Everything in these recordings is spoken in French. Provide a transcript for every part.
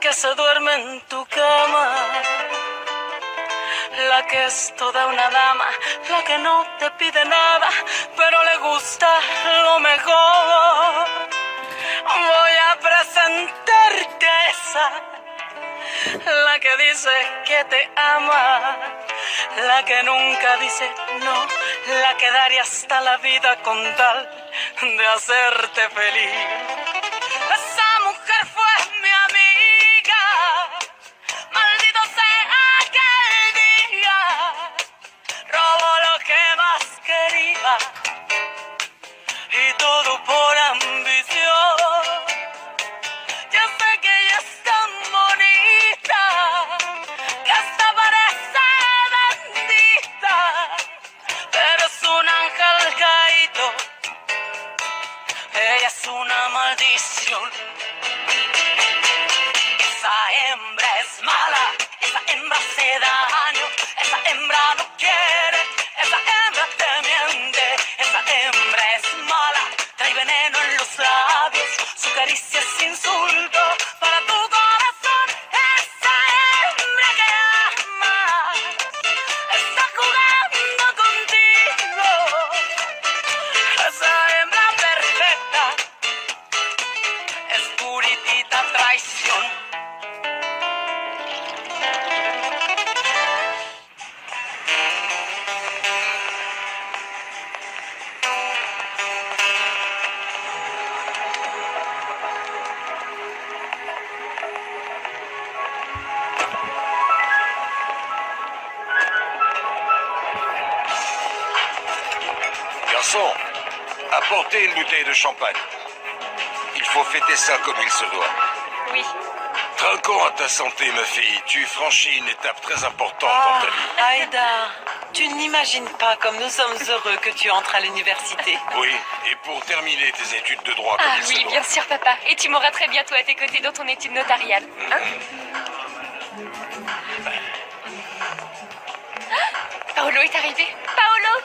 que se duerme en tu cama, la que es toda una dama, la que no te pide nada, pero le gusta lo mejor. Voy a presentarte a esa, la que dice que te ama, la que nunca dice no, la que daría hasta la vida con tal de hacerte feliz. Esa mujer fue mi amiga, maldito sea aquel día, robó lo que más quería y todo por ambición. Ya sé que ella es tan bonita que hasta parece bendita, pero es un ángel caído, ella es una maldición. Esa hembra es mala, esa hembra hace daño, esa hembra no quiere, esa hembra te miente, esa hembra es mala, trae veneno en los labios, su caricia es insulto para tu corazón. Esa hembra que ama está jugando contigo, esa hembra perfecta es puritita traición. Garçon, apportez une bouteille de champagne. Il faut fêter ça comme il se doit. Oui. Trinquons à ta santé, ma fille. Tu franchis une étape très importante dans ta vie. Aïda, tu n'imagines pas comme nous sommes heureux que tu entres à l'université. Oui, et pour terminer tes études de droit comme Ah il se oui, doit. bien sûr, papa. Et tu m'auras très bientôt à tes côtés dans ton étude notariale. Hein? Paolo est arrivé. Paolo!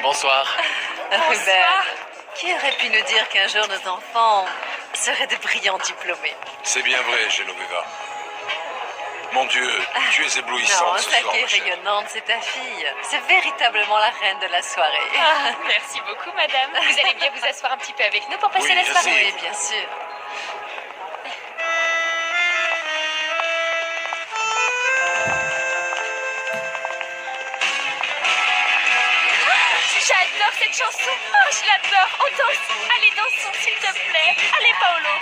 Bonsoir. Hubert, qui aurait pu nous dire qu'un jour nos enfants seraient de brillants diplômés? C'est bien vrai, Genoveva. Mon Dieu, tu es éblouissante Non, ce celle soir, qui est ma chérie. rayonnante, c'est ta fille. C'est véritablement la reine de la soirée. Ah, merci beaucoup, madame. Vous allez bien vous asseoir un petit peu avec nous pour passer Oui, la soirée? assez. Oui, bien sûr. J'adore cette chanson. Oh, je l'adore. On danse. Allez, dansons, s'il te plaît. Allez, Paolo.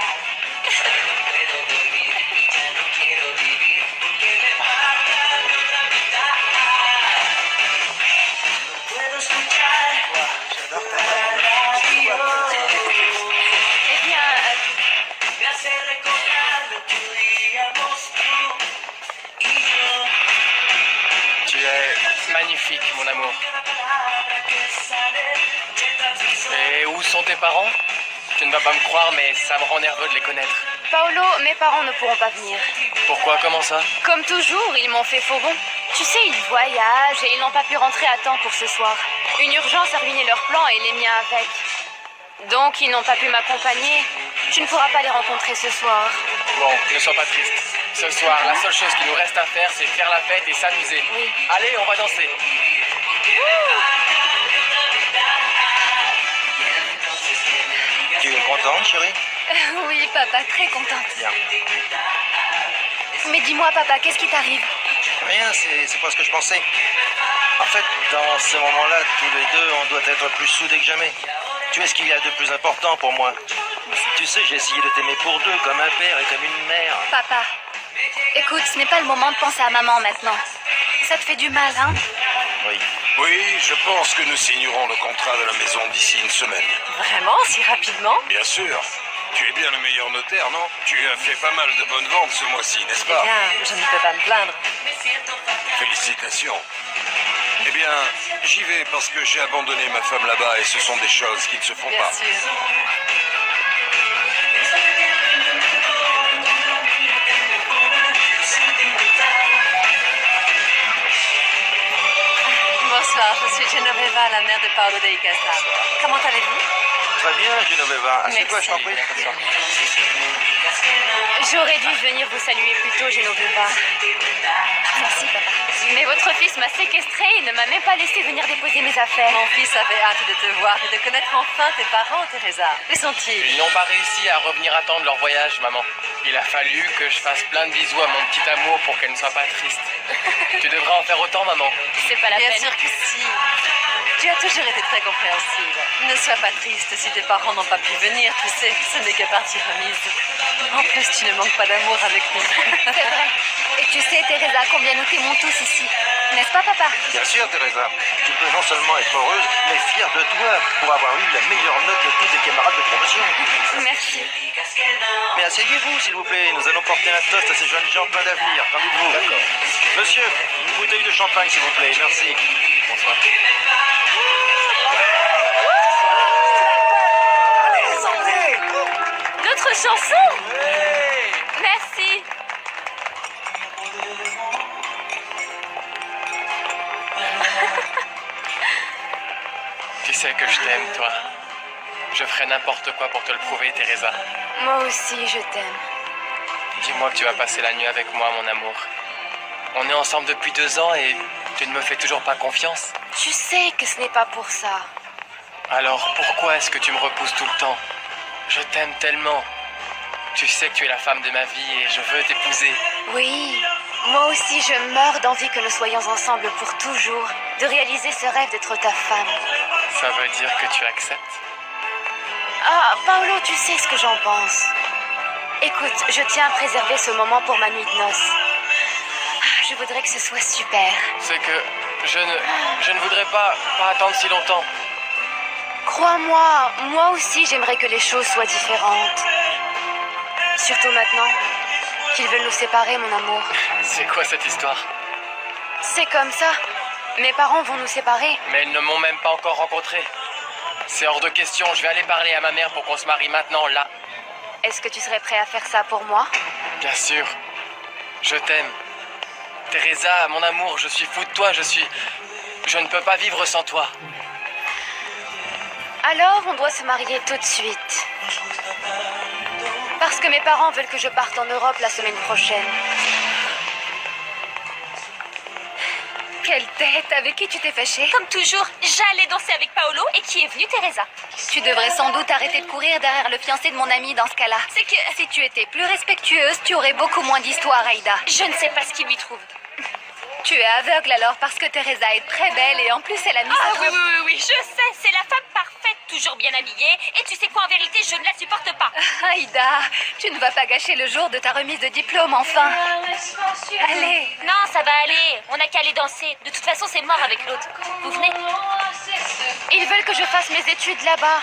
Eh bien, Tu es magnifique, mon amour. Et où sont tes parents? Tu ne vas pas me croire, mais ça me rend nerveux de les connaître. Paolo, mes parents ne pourront pas venir. Pourquoi? Comment ça? Comme toujours, ils m'ont fait faux bon. Tu sais, ils voyagent et ils n'ont pas pu rentrer à temps pour ce soir. Une urgence a ruiné leurs plans et les miens avec. Donc, ils n'ont pas pu m'accompagner. Tu ne pourras pas les rencontrer ce soir. Bon, ne sois pas triste. Ce soir, la seule chose qu'il nous reste à faire, c'est faire la fête et s'amuser. Oui. Allez, on va danser. Tu es contente, chérie? Oui, papa, très contente. Bien. Mais dis-moi, papa, qu'est-ce qui t'arrive? Rien, c'est pas ce que je pensais. En fait, dans ce moment-là, tous les deux, on doit être plus soudés que jamais. Tu es ce qu'il y a de plus important pour moi. Tu sais, j'ai essayé de t'aimer pour deux, comme un père et comme une mère. Papa, écoute, ce n'est pas le moment de penser à maman maintenant. Ça te fait du mal, hein? Oui. Oui, je pense que nous signerons le contrat de la maison d'ici une semaine. Vraiment, si rapidement? Bien sûr. Tu es bien le meilleur notaire, non? Tu as fait pas mal de bonnes ventes ce mois-ci, n'est-ce Eh pas? bien, je ne peux pas me plaindre. Félicitations. Eh bien, j'y vais parce que j'ai abandonné ma femme là-bas et ce sont des choses qui ne se font Bien pas. sûr. Bonsoir, je suis Genoveva, la mère de Paolo de Icasa. Comment allez-vous? Très bien, Genoveva. Assieds-toi, je t'en prie. J'aurais dû venir vous saluer plus tôt, Genoveva. Merci, papa. Mais votre fils m'a séquestrée et ne m'a même pas laissé venir déposer mes affaires. Mon fils avait hâte de te voir et de connaître enfin tes parents, Teresa. Où sont-ils? Ils n'ont pas réussi à revenir à temps de leur voyage, maman. Il a fallu que je fasse plein de bisous à mon petit amour pour qu'elle ne soit pas triste. Tu devrais en faire autant, maman. C'est pas la Bien peine. sûr que si. Tu as toujours été très compréhensive. Ne sois pas triste si tes parents n'ont pas pu venir, tu sais, ce n'est que partie remise. En plus, tu ne manques pas d'amour avec nous. C'est vrai. Et tu sais, Teresa, combien nous t'aimons tous ici. N'est-ce pas, papa? Bien sûr, Teresa. Tu peux non seulement être heureuse, mais fière de toi pour avoir eu la meilleure note de tous tes camarades de promotion. Merci. Mais asseyez-vous, s'il vous plaît. Nous allons porter un toast à ces jeunes gens pleins d'avenir. Qu'en dites-vous? D'accord. Monsieur, une bouteille de champagne, s'il vous plaît. Merci. Bonsoir. Notre chanson? Merci. Tu sais que je t'aime, toi. Je ferai n'importe quoi pour te le prouver, Teresa. Moi aussi, je t'aime. Dis-moi que tu vas passer la nuit avec moi, mon amour. On est ensemble depuis 2 ans et tu ne me fais toujours pas confiance. Tu sais que ce n'est pas pour ça. Alors pourquoi est-ce que tu me repousses tout le temps? Je t'aime tellement. Tu sais que tu es la femme de ma vie et je veux t'épouser. Oui, moi aussi je meurs d'envie que nous soyons ensemble pour toujours, de réaliser ce rêve d'être ta femme. Ça veut dire que tu acceptes? Ah, Paolo, tu sais ce que j'en pense. Écoute, je tiens à préserver ce moment pour ma nuit de noces. Ah, je voudrais que ce soit super. C'est que je ne voudrais pas attendre si longtemps. Crois-moi, moi aussi j'aimerais que les choses soient différentes. Surtout maintenant qu'ils veulent nous séparer, mon amour. C'est quoi cette histoire? C'est comme ça. Mes parents vont nous séparer. Mais ils ne m'ont même pas encore rencontré. C'est hors de question, je vais aller parler à ma mère pour qu'on se marie maintenant, là. Est-ce que tu serais prêt à faire ça pour moi? Bien sûr. Je t'aime. Teresa, mon amour, je suis fou de toi, je ne peux pas vivre sans toi. Alors, on doit se marier tout de suite. Parce que mes parents veulent que je parte en Europe la semaine prochaine. Quelle tête! Avec qui tu t'es fâchée? Comme toujours, j'allais danser avec Paolo et qui est venu, Teresa. Tu devrais sans doute arrêter de courir derrière le fiancé de mon ami dans ce cas-là. C'est que... Si tu étais plus respectueuse, tu aurais beaucoup moins d'histoire, Aïda. Je ne sais pas ce qu'il lui trouve. Tu es aveugle alors parce que Teresa est très belle et en plus elle a mis Ah sa oui, robe. oui, je sais, c'est la femme parfaite, toujours bien habillée. Et tu sais quoi, en vérité, je ne la supporte pas. Aïda, tu ne vas pas gâcher le jour de ta remise de diplôme, enfin. Allez. Non, ça va aller, on n'a qu'à aller danser. De toute façon, c'est mort avec l'autre. Vous venez? Ils veulent que je fasse mes études là-bas.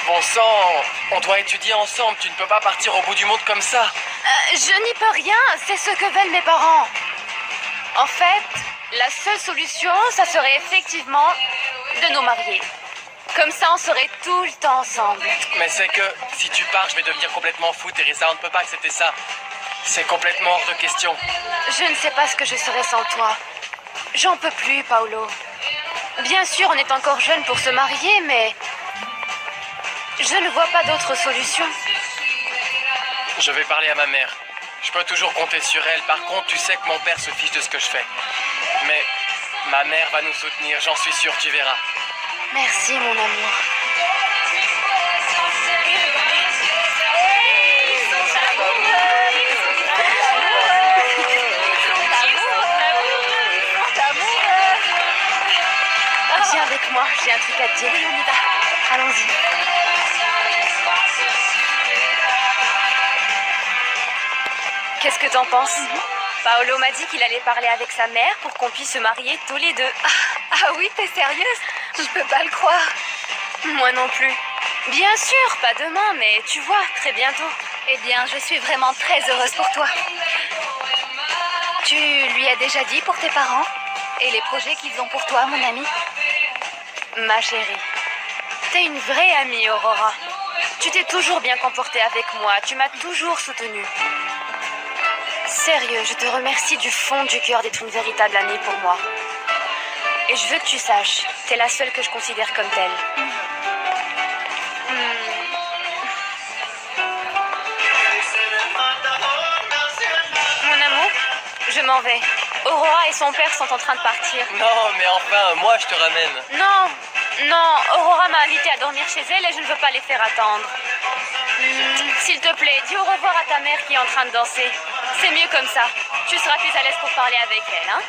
Bon sang, on doit étudier ensemble, tu ne peux pas partir au bout du monde comme ça. Je n'y peux rien, c'est ce que veulent mes parents. En fait, la seule solution, ça serait effectivement de nous marier. Comme ça, on serait tout le temps ensemble. Mais c'est que si tu pars, je vais devenir complètement fou, Teresa, on ne peut pas accepter ça. C'est complètement hors de question. Je ne sais pas ce que je serais sans toi. J'en peux plus, Paolo. Bien sûr, on est encore jeune pour se marier, mais je ne vois pas d'autre solution. Je vais parler à ma mère. Je peux toujours compter sur elle. Par contre, tu sais que mon père se fiche de ce que je fais. Mais ma mère va nous soutenir, j'en suis sûr, tu verras. Merci, mon amour. Viens avec moi, j'ai un truc à te dire. Oui, on y va. Allons-y. Qu'est-ce que t'en penses? Paolo m'a dit qu'il allait parler avec sa mère pour qu'on puisse se marier tous les deux. Ah oui, t'es sérieuse? Je peux pas le croire. Moi non plus. Bien sûr, pas demain, mais tu vois, très bientôt. Eh bien, je suis vraiment très heureuse pour toi. Tu lui as déjà dit pour tes parents? Et les projets qu'ils ont pour toi, mon ami? Ma chérie, t'es une vraie amie, Aurora. Tu t'es toujours bien comportée avec moi, tu m'as toujours soutenue. Sérieux, je te remercie du fond du cœur d'être une véritable amie pour moi. Et je veux que tu saches, t'es la seule que je considère comme telle. Je m'en vais. Aurora et son père sont en train de partir. Non, mais enfin, moi je te ramène. Non, non, Aurora m'a invité à dormir chez elle et je ne veux pas les faire attendre. S'il te plaît, dis au revoir à ta mère qui est en train de danser. C'est mieux comme ça. Tu seras plus à l'aise pour parler avec elle, hein?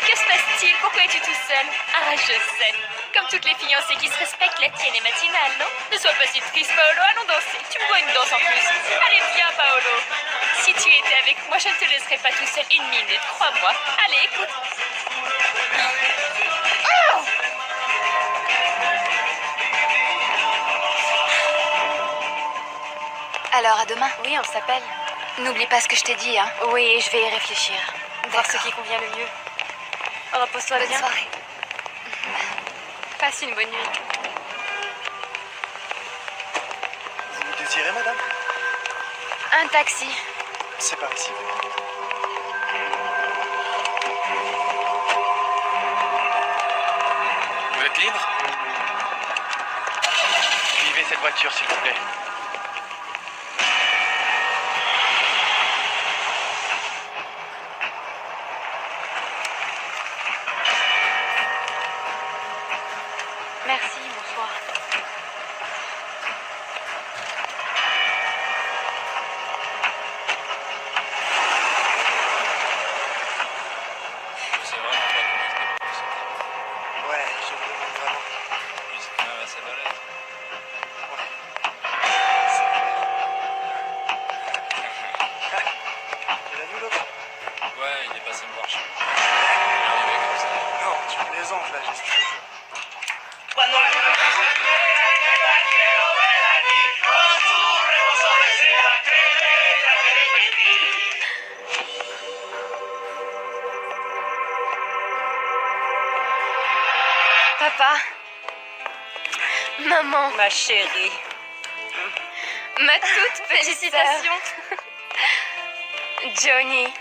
Que se passe-t-il? Pourquoi es-tu tout seul? Ah, je sais. Comme toutes les fiancées qui se respectent, la tienne est matinale, non? Ne sois pas si triste, Paolo. Allons danser. Tu me dois une danse en plus. Allez, viens, Paolo. Si tu étais avec moi, je ne te laisserais pas tout seul une minute, crois-moi. Allez, écoute. Alors, à demain. Oui, on s'appelle. N'oublie pas ce que je t'ai dit, hein. Oui, je vais y réfléchir. Voir ce qui convient le mieux. Repose-toi bien. Bonne soirée. Passe une bonne nuit. Vous désirez, madame? Un taxi. C'est par ici. Vous êtes libre? Suivez cette voiture, s'il vous plaît. Merci, bonsoir. C'est vraiment pas comment il était pour ça. Ouais, je me demande vraiment. Lui, c'est quand même assez balèze. Tu l'as vu l'autre? Ouais, il est passé me voir chez moi. Il est arrivé comme ça. Non, tu plaisantes là, j'espère. Papa. Maman. Ma chérie. Ma toute petite Félicitations. sœur. Johnny.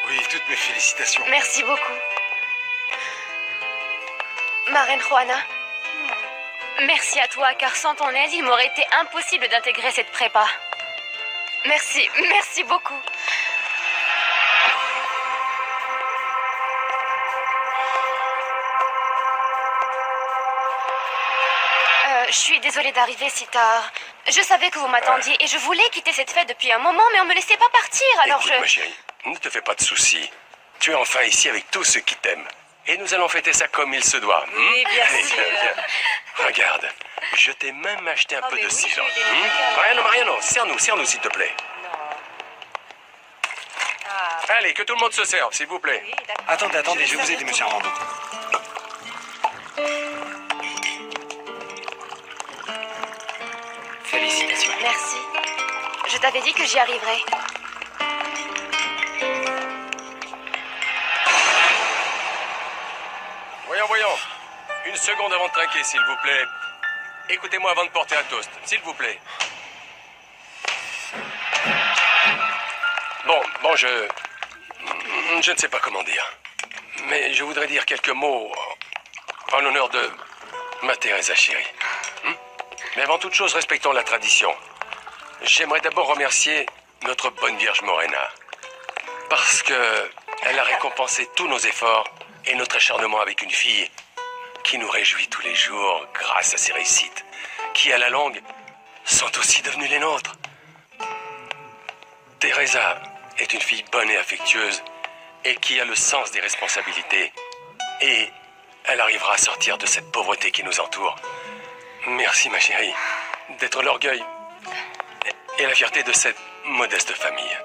Oui, toutes mes félicitations. Merci beaucoup. Ma reine Juana. Merci à toi, car sans ton aide, il m'aurait été impossible d'intégrer cette prépa. Merci, merci beaucoup. Je suis désolée d'arriver si tard. Je savais que vous m'attendiez et je voulais quitter cette fête depuis un moment, mais on me laissait pas partir, alors Écoute, ma chérie, ne te fais pas de soucis. Tu es enfin ici avec tous ceux qui t'aiment. Et nous allons fêter ça comme il se doit. Oui, bien Allez, sûr. viens. Regarde, je t'ai même acheté un peu mais de oui, cidre. j'ai eu des nouvelles. Mariano, serre-nous, s'il te plaît. Ah, Allez, que tout le monde se serve, s'il vous plaît. oui, d'accord. Attendez, je vais vous aider, monsieur Armando. Félicitations. Merci. Je t'avais dit que j'y arriverais. Voyons. Une seconde avant de trinquer, s'il vous plaît. Écoutez-moi avant de porter un toast, s'il vous plaît. Bon, je ne sais pas comment dire. Mais je voudrais dire quelques mots en l'honneur de ma Teresa chérie. Mais avant toute chose, respectons la tradition. J'aimerais d'abord remercier notre bonne Vierge Morena. Parce que elle a récompensé tous nos efforts et notre acharnement avec une fille qui nous réjouit tous les jours grâce à ses réussites, qui à la longue sont aussi devenues les nôtres. Teresa est une fille bonne et affectueuse et qui a le sens des responsabilités. Et elle arrivera à sortir de cette pauvreté qui nous entoure. Merci ma chérie d'être l'orgueil et la fierté de cette modeste famille.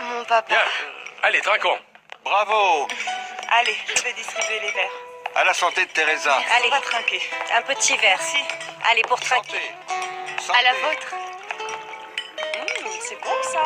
Mon papa. Bien, allez, trinquons. Bravo. Allez, je vais distribuer les verres. À la santé de Teresa. Allez, va trinquer. Un petit verre. Si. Allez, pour trinquer. Santé. À la vôtre. C'est bon, ça.